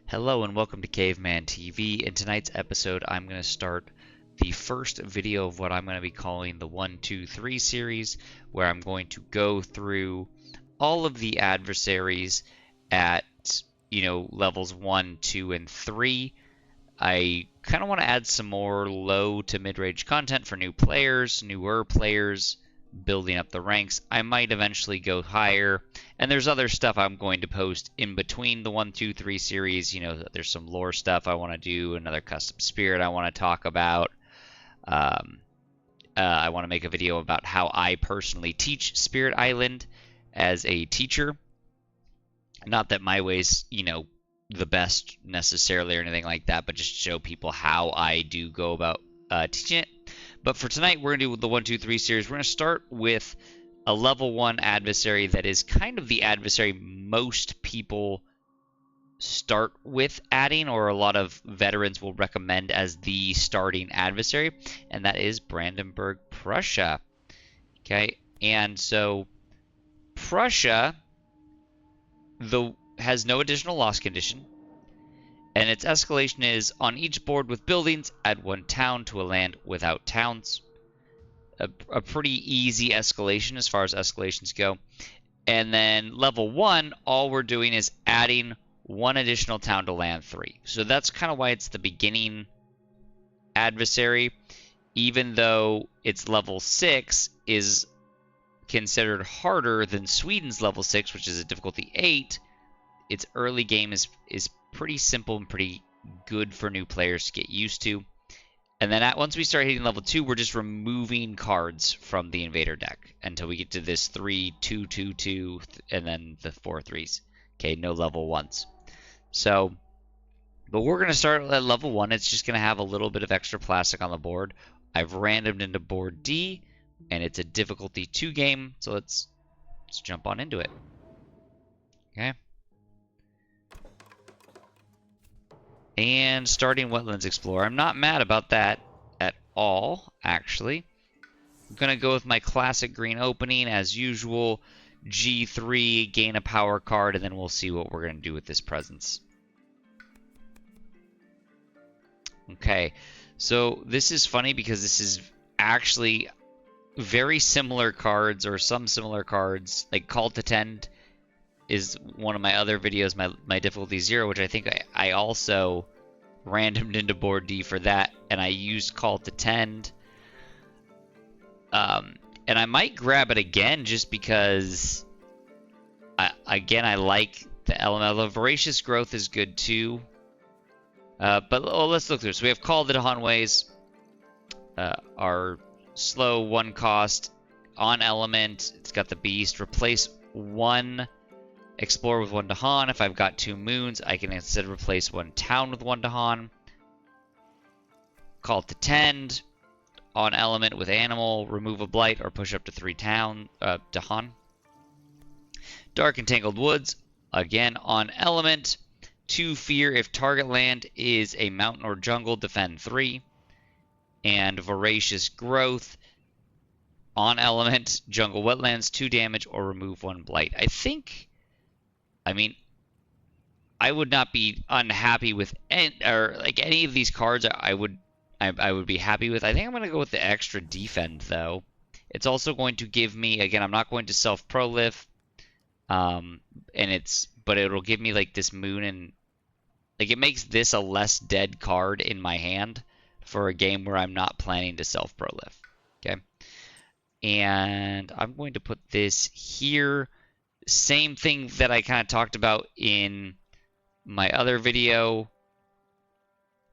Hello and welcome to Caveman TV. In tonight's episode, I'm going to start the first video of what I'm going to be calling the 1, 2, 3 series, where I'm going to go through all of the adversaries at, levels 1, 2, and 3. I kind of want to add some more low to mid-range content for newer players, building up the ranks. I might eventually go higher, and there's other stuff I'm going to post in between the 1, 2, 3 series. There's some lore stuff I want to do, another custom spirit I want to talk about. I want to make a video about how I personally teach Spirit Island as a teacher. Not that my way's, the best necessarily or anything like that, but just show people how I do go about teaching it. But for tonight, we're going to do the 1, 2, 3 series. We're going to start with a level 1 adversary that is kind of the adversary most people start with adding, or a lot of veterans will recommend as the starting adversary, and that is Brandenburg Prussia. Okay, and so Prussia has no additional loss condition, and its escalation is on each board with buildings, add 1 town to a land without towns. A pretty easy escalation as far as escalations go. And then level 1, all we're doing is adding 1 additional town to land 3. So that's kind of why it's the beginning adversary, even though its level 6 is considered harder than Sweden's level 6, which is a difficulty 8. Its early game is pretty simple and pretty good for new players to get used to. And then once we start hitting level 2, we're just removing cards from the invader deck until we get to this 3, 2, 2, 2, and then the 4 3s. Okay, no level 1s. So, but we're going to start at level 1. It's just going to have a little bit of extra plastic on the board. I've randomed into board D, and it's a difficulty 2 game. So let's jump on into it. Okay. And starting Wetlands Explorer. I'm not mad about that at all, actually. I'm going to go with my classic green opening as usual. G3, gain a power card, and then we'll see what we're going to do with this presence. Okay, so this is funny because this is actually very similar cards, or some similar cards. Like Call to Tend is one of my other videos, my difficulty 0, which I think I also randomed into board D for that, and I used Call to Tend. And I might grab it again just because, I like the element. Although Voracious Growth is good too. But let's look through. So we have Call to Hanways, our slow 1 cost on element. It's got the Beast. Replace 1 Explore with 1 Dahan. If I've got 2 moons, I can instead replace 1 town with 1 Dahan. Call to Tend. On element with animal, remove a blight or push up to 3 Dahan. Dark and Tangled Woods. Again, on element. 2 fear if target land is a mountain or jungle, defend 3. And Voracious Growth. On element, jungle wetlands, 2 damage or remove 1 blight. I would not be unhappy with any of these cards. I would be happy with. I think I'm going to go with the extra defend though. It's also going to give me, again, I'm not going to self-prolif, but it'll give me like this moon, and like it makes this a less dead card in my hand for a game where I'm not planning to self-prolif. Okay, and I'm going to put this here. Same thing that I kind of talked about in my other video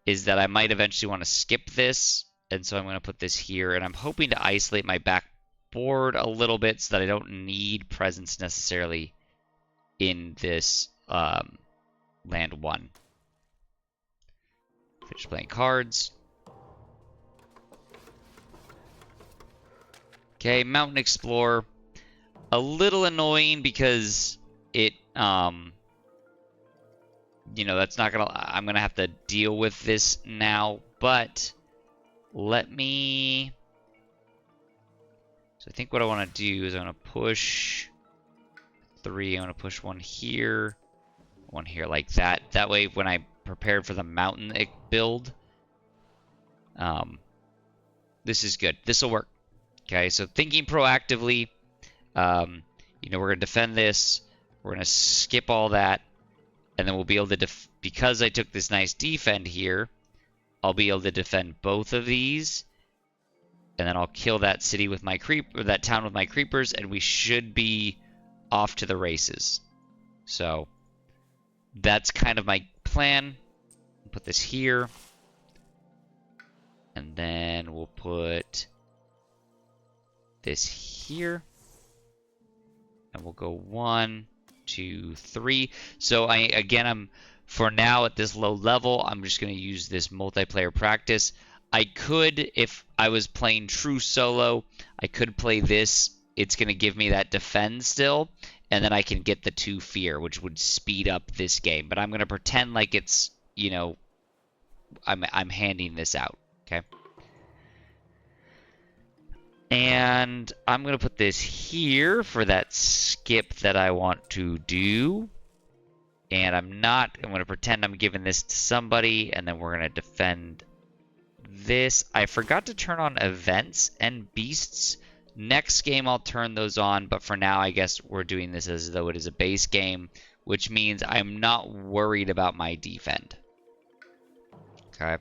is that I might eventually want to skip this, and so I'm going to put this here, and I'm hoping to isolate my back board a little bit so that I don't need presence necessarily in this land 1. Finish playing cards. Okay, Mountain Explorer. A little annoying because it, that's not gonna, I'm gonna have to deal with this now, but so I think what I want to do is I'm gonna push 3, I'm gonna push 1 here, one here like that. That way, when I prepared for the mountain build, this is good. This will work. Okay, so thinking proactively, you know, we're going to defend this. We're going to skip all that. And then we'll be able to, because I took this nice defend here, I'll be able to defend both of these. And then I'll kill that city with my or that town with my creepers, and we should be off to the races. So that's kind of my plan. Put this here. And then we'll put this here. And we'll go 1, 2, 3. So I'm for now at this low level, I'm just going to use this multiplayer practice. I could, if I was playing true solo, I could play this. It's going to give me that defend still, and then I can get the 2 fear, which would speed up this game. But I'm going to pretend like it's, you know, I'm handing this out, okay? And I'm going to put this here for that skip that I want to do. And I'm going to pretend I'm giving this to somebody, and then we're going to defend this. I forgot to turn on events and beasts. Next game I'll turn those on, but for now I guess we're doing this as though it is a base game, which means I'm not worried about my defend. Okay,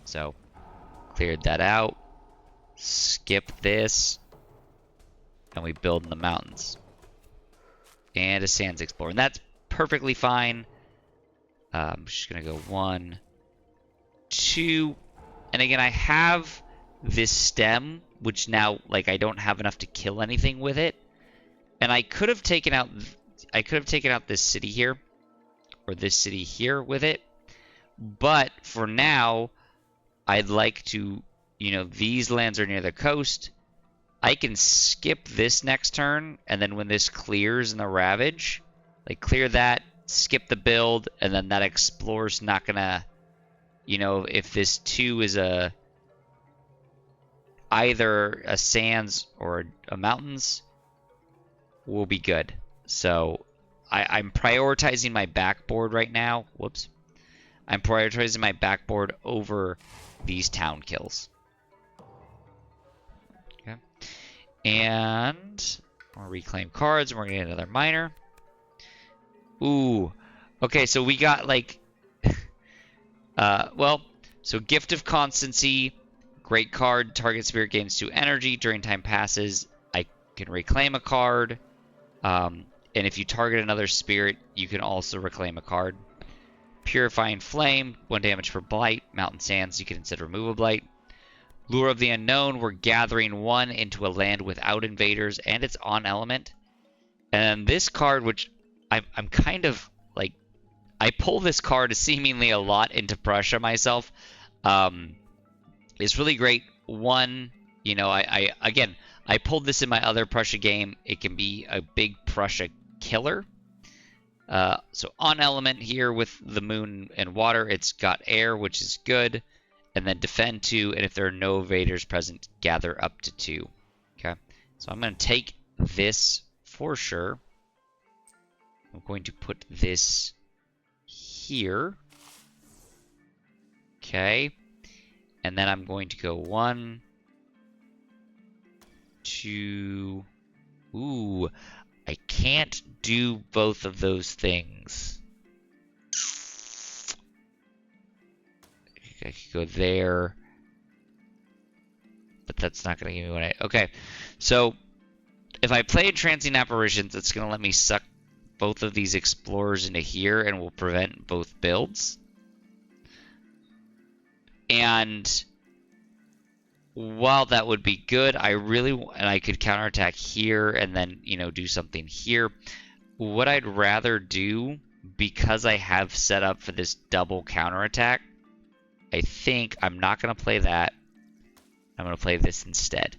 so cleared that out. Skip this, and we build in the mountains. And a sands explorer, and that's perfectly fine. I'm just gonna go 1, 2, and again I have this stem, which now like I don't have enough to kill anything with it, and I could have taken out this city here, or this city here with it, but for now I'd like to, you know, these lands are near the coast. I can skip this next turn, and then when this clears in the ravage, like clear that, skip the build, and then that explorer's not gonna, you know, if this 2 is either a sands or a mountains, we'll be good. So I'm prioritizing my backboard right now. Whoops. I'm prioritizing my backboard over these town kills. Okay. And we'll reclaim cards, and we're gonna get another miner. Ooh. Okay, so we got like well, so Gift of Constancy, great card, target spirit gains 2 energy during time passes. I can reclaim a card. And if you target another spirit, you can also reclaim a card. Purifying Flame, 1 damage per blight. Mountain Sands, you can instead remove a blight. Lure of the Unknown, we're gathering 1 into a land without invaders, and it's on element. And this card, which I'm kind of like, I pull this card seemingly a lot into Prussia myself. It's really great. 1, you know, I pulled this in my other Prussia game. It can be a big Prussia killer. So on element here with the moon and water, it's got air, which is good. And then defend 2, and if there are no invaders present, gather up to 2. Okay, so I'm going to take this for sure. I'm going to put this here. Okay, and then I'm going to go 1, 2. Ooh, I can't do both of those things. I could go there, but that's not going to give me what I... Okay, so if I play Transient Apparitions, it's going to let me suck both of these explorers into here and will prevent both builds. And while that would be good, and I could counterattack here and then, you know, do something here. What I'd rather do, because I have set up for this double counterattack, I think I'm not going to play that. I'm going to play this instead.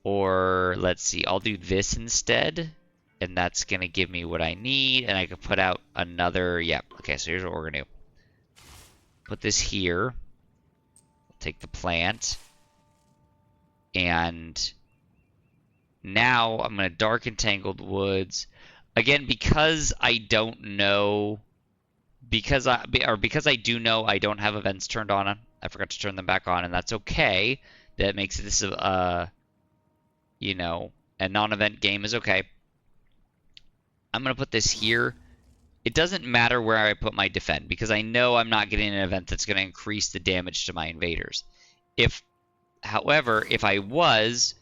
Or let's see, I'll do this instead. And that's going to give me what I need. And I can put out another, yeah. Okay, so here's what we're going to do. Put this here. Take the plant. And Now I'm going to darken Tangled Woods. Again, because I don't know, because I do know I don't have events turned on. I forgot to turn them back on, and that's okay. That makes this you know, a non-event game is okay. I'm going to put this here. It doesn't matter where I put my defend because I know I'm not getting an event that's going to increase the damage to my invaders. However, if I was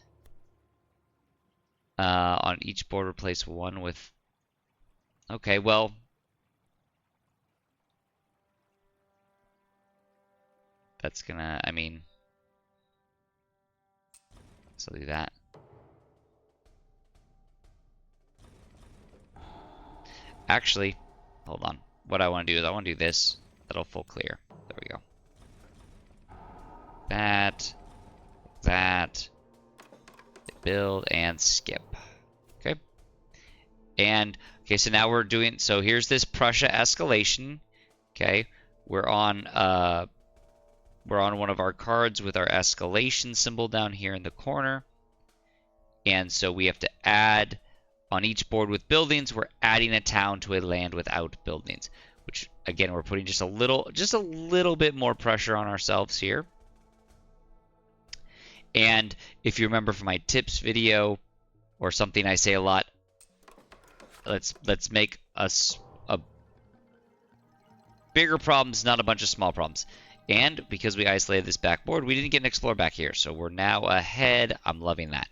on each board replace one with, okay, well, that's gonna, I mean, so do that. Actually, hold on. What I want to do is I want to do this. That'll full clear. There we go. That. Build and skip. Okay. And, okay, so now we're doing, so here's this Prussia escalation. Okay. We're on one of our cards with our escalation symbol down here in the corner. And so we have to add, on each board with buildings, we're adding a town to a land without buildings. Which, again, we're putting just a little bit more pressure on ourselves here. And if you remember from my tips video, or something I say a lot, let's make us a bigger problems, not a bunch of small problems. And because we isolated this backboard, we didn't get an explore back here, so we're now ahead. I'm loving that.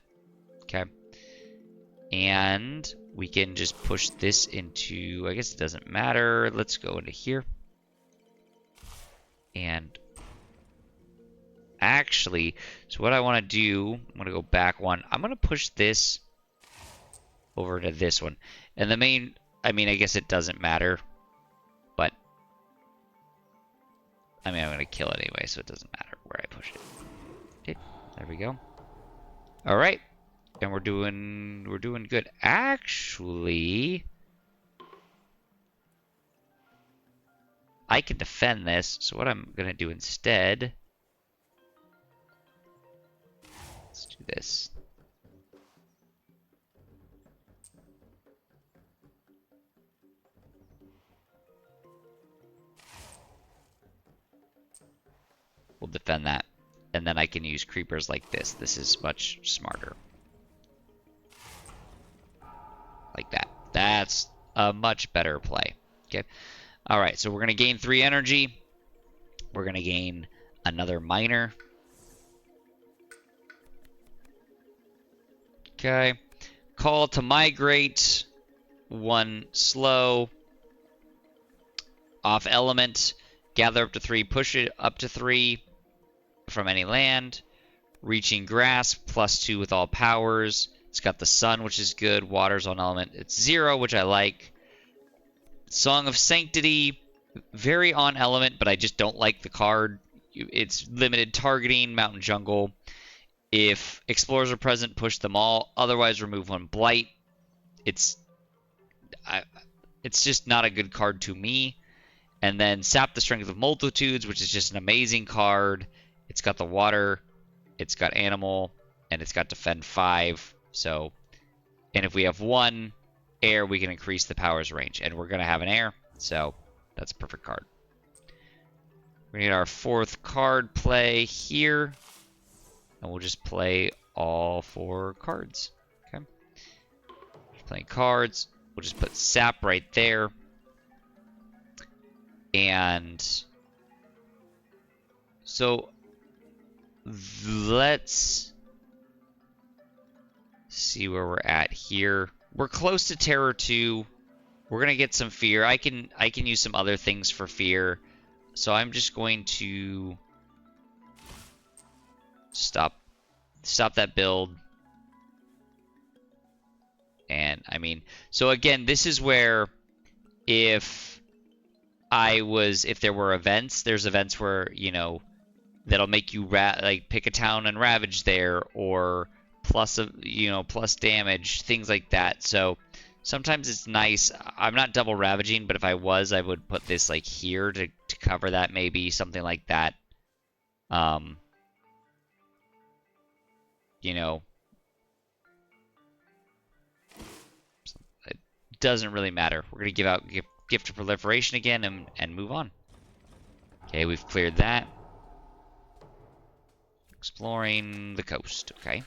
Okay. And we can just push this into, I guess it doesn't matter. Let's go into here. And actually, so what I want to do, I'm going to go back one. I'm going to push this over to this one. And the main, I mean, I guess it doesn't matter. But, I mean, I'm going to kill it anyway, so it doesn't matter where I push it. Okay, there we go. All right. And we're doing good. Actually, I can defend this. So what I'm going to do instead, let's do this. We'll defend that. And then I can use creepers like this. This is much smarter. Like that. That's a much better play. Okay. All right. So we're going to gain 3 energy. We're going to gain another miner. Okay. Call to migrate. 1 slow. Off element. Gather up to 3. Push it up to 3 from any land. Reaching grasp. +2 with all powers. It's got the sun, which is good. Water's on element. It's 0, which I like. Song of Sanctity, very on element, but I just don't like the card. It's limited targeting, mountain jungle. If explorers are present, push them all. Otherwise, remove 1 blight. It's just not a good card to me. And then Sap the Strength of Multitudes, which is just an amazing card. It's got the water, it's got animal, and it's got defend 5. So, and if we have 1 air, we can increase the power's range. And we're going to have an air, so that's a perfect card. We're going to get our 4th card play here. And we'll just play all 4 cards. Okay. Just playing cards. We'll just put Sap right there. And so let's see where we're at here. We're close to Terror 2. We're going to get some fear. I can use some other things for fear. So I'm just going to stop that build. And I mean, so again, this is where if there were events, there's events where, you know, that'll make you like pick a town and ravage there, or plus damage, things like that. So sometimes it's nice. I'm not double ravaging, but if I was, I would put this like here to cover that, maybe something like that. You know, doesn't really matter. We're going to give out gift of proliferation again and move on. Okay, we've cleared that. Exploring the coast, okay.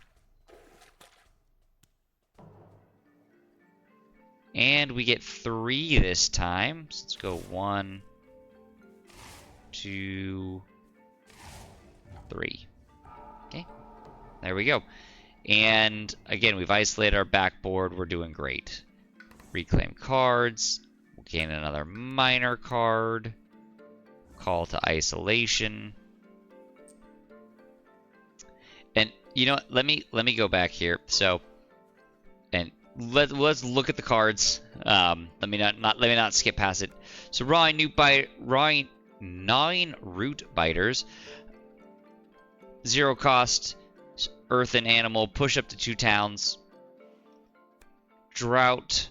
And we get 3 this time. So let's go 1, 2, 3. Okay, there we go. And again, we've isolated our backboard. We're doing great. Reclaim cards. We'll gain another minor card. Call to isolation. And you know what? Let me go back here. So, and let's look at the cards. Let me not skip past it. So gnawing root biters, 0 cost, earth and animal, push up to 2 towns. Drought,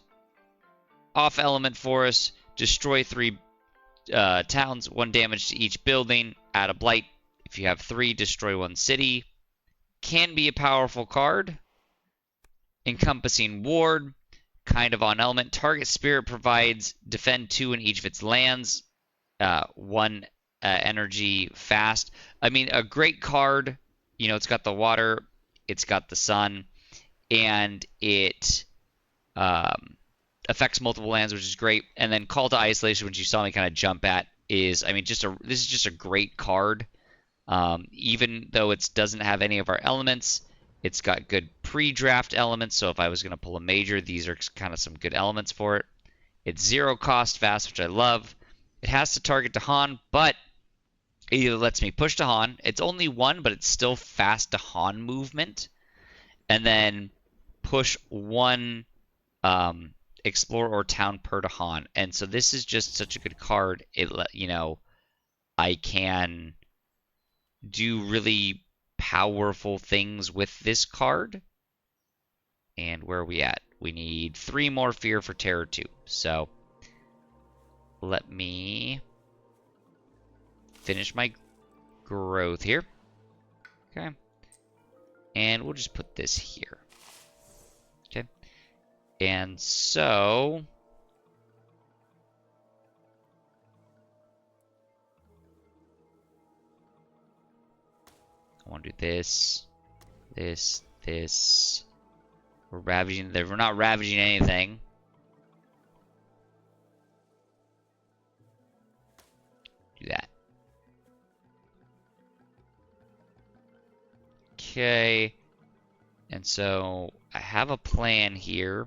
off element forest, destroy 3 towns, 1 damage to each building. Add a blight. If you have 3, destroy 1 city. Can be a powerful card. Encompassing ward, kind of on element. Target spirit provides defend 2 in each of its lands. 1 energy fast. I mean, a great card. You know, it's got the water, it's got the sun, and it affects multiple lands, which is great. And then call to isolation, which you saw me kind of jump at, is, I mean, this is just a great card. Even though it doesn't have any of our elements, it's got good pre-draft elements. So if I was going to pull a major, these are kind of some good elements for it. It's 0 cost fast, which I love. It has to target to Han, but it either lets me push to Han. It's only 1, but it's still fast to Han movement. And then push 1 explore or town per to Han. And so this is just such a good card. I can do really powerful things with this card. And where are we at? We need 3 more fear for terror 2. So let me finish my growth here. Okay. And we'll just put this here. Okay. And so I want to do this, this. We're not ravaging anything. Do that. Okay. And so I have a plan here.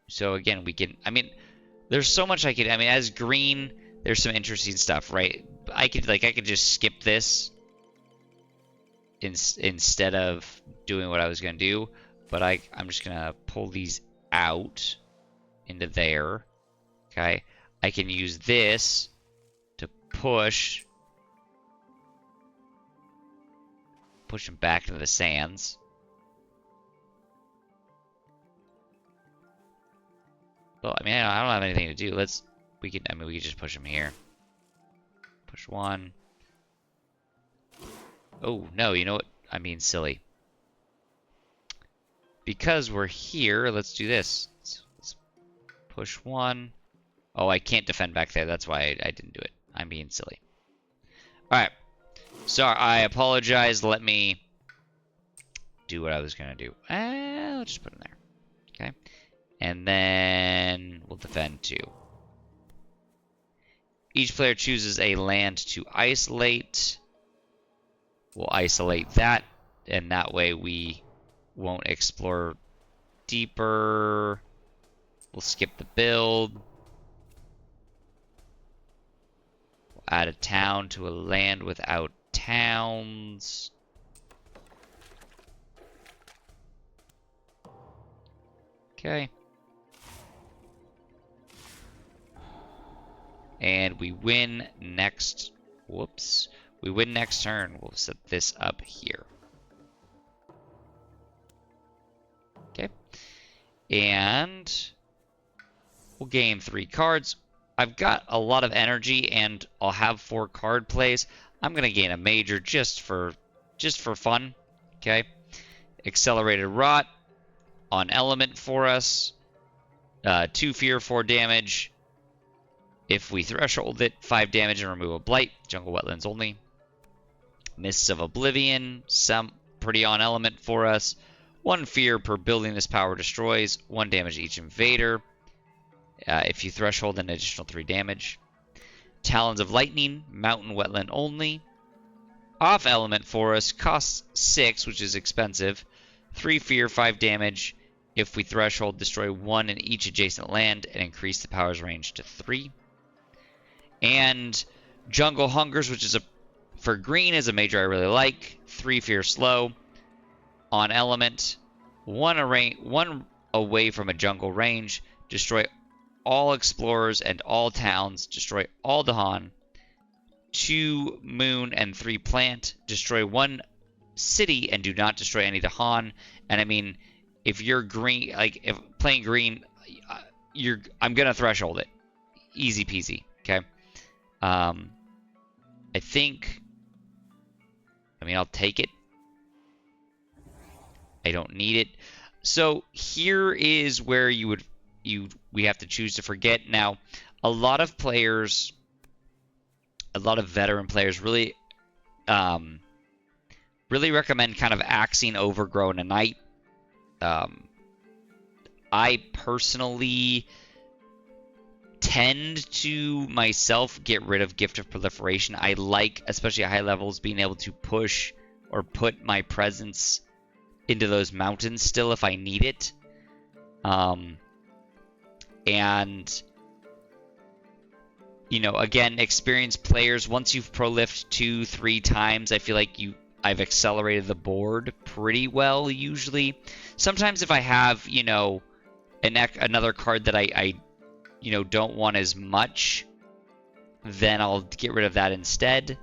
So again, I mean, there's so much I mean, as green, there's some interesting stuff, right? I could just skip this instead of doing what I was going to do, but I'm just going to pull these out into there. Okay. I can use this to push them back into the sands. Well, I mean, I don't have anything to do. We could just push them here. Push 1. Oh, no, you know what? I'm being silly. Because we're here, let's do this. Let's push 1. Oh, I can't defend back there. That's why I didn't do it. I'm being silly. Alright. Sorry, I apologize. Let me do what I was going to do. I'll just put him there. Okay. And then we'll defend 2. Each player chooses a land to isolate. We'll isolate that, and that way we won't explore deeper. We'll skip the build. We'll add a town to a land without towns. Okay. And we win next. Whoops. We win next turn. We'll set this up here. Okay. And we'll gain 3 cards. I've got a lot of energy and I'll have 4 card plays. I'm going to gain a major just for fun. Okay. Accelerated Rot. on element for us. 2 fear, 4 damage. If we threshold it, 5 damage and remove a blight. Jungle wetlands only. Mists of Oblivion, some pretty on element for us. 1 fear per building this power destroys. 1 damage to each invader. If you threshold, an additional 3 damage. Talons of Lightning, mountain wetland only. Off element for us, costs 6, which is expensive. 3 fear, 5 damage. If we threshold, destroy 1 in each adjacent land and increase the power's range to 3. And Jungle Hungers, which is for green, is a major I really like. 3 fear slow. On element, 1 away from a jungle range. Destroy all explorers and all towns. Destroy all Dahan. 2 moon and 3 plant. Destroy 1 city and do not destroy any Dahan. And I mean, if you're green, like if playing green, I'm gonna threshold it, easy peasy. Okay. I think. I mean, I'll take it. I don't need it. So here is where we have to choose to forget. Now, a lot of players, a lot of veteran players really recommend kind of axing Overgrown a Knight. I personally tend to myself get rid of Gift of Proliferation. I like, especially at high levels, being able to push or put my presence into those mountains still if I need it. And you know, again, experienced players, once you've prolift 2-3 times, I feel like I've accelerated the board pretty well usually. Sometimes if I have, you know, another card that I you know, don't want as much, then I'll get rid of that instead.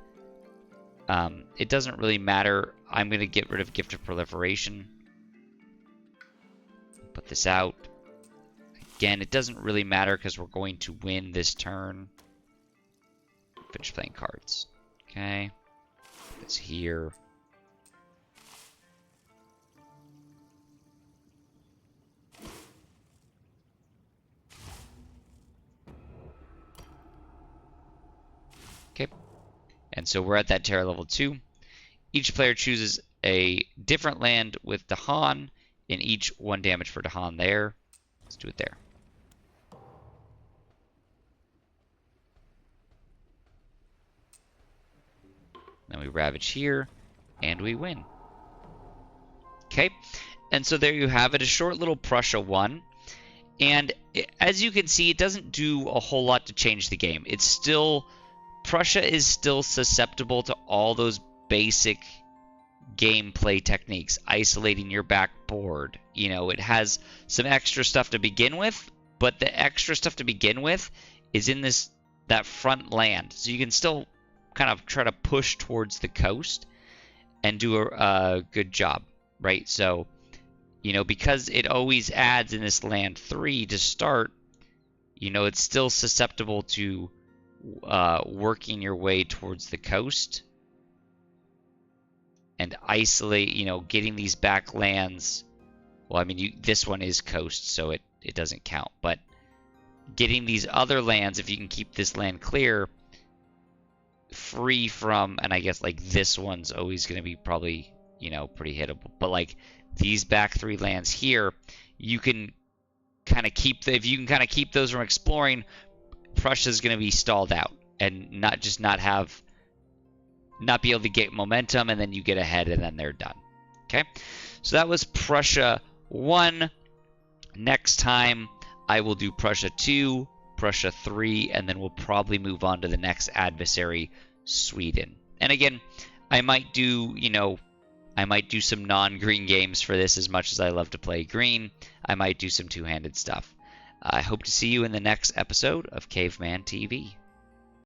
It doesn't really matter. I'm going to get rid of Gift of Proliferation. Put this out. Again, it doesn't really matter because we're going to win this turn. Finish playing cards. Okay. Put this here. Okay. And so we're at that Terra level 2. Each player chooses a different land with Dahan, in each 1 damage for Dahan there. Let's do it there. Then we ravage here, and we win. Okay, and so there you have it, a short little Prussia 1. And as you can see, it doesn't do a whole lot to change the game. It's still, Prussia is still susceptible to all those basic gameplay techniques, isolating your backboard. You know, it has some extra stuff to begin with, but the extra stuff to begin with is in that front land. So you can still kind of try to push towards the coast and do a good job, right? So, you know, because it always adds in this land 3 to start, you know, it's still susceptible to working your way towards the coast and isolate, you know, getting these back lands. Well, I mean, this one is coast, so it doesn't count. But getting these other lands, if you can keep this land clear, free from, and I guess like this one's always going to be probably, you know, pretty hittable. But like these back 3 lands here, you can kind of keep, if you can kind of keep those from exploring, Prussia's going to be stalled out and not be able to get momentum, and then you get ahead and then they're done. Okay, so that was Prussia 1. Next time I will do Prussia 2, Prussia 3, and then we'll probably move on to the next adversary, Sweden. And again, I might do, you know, I might do some non-green games for this as much as I love to play green. I might do some two-handed stuff. I hope to see you in the next episode of Caveman TV.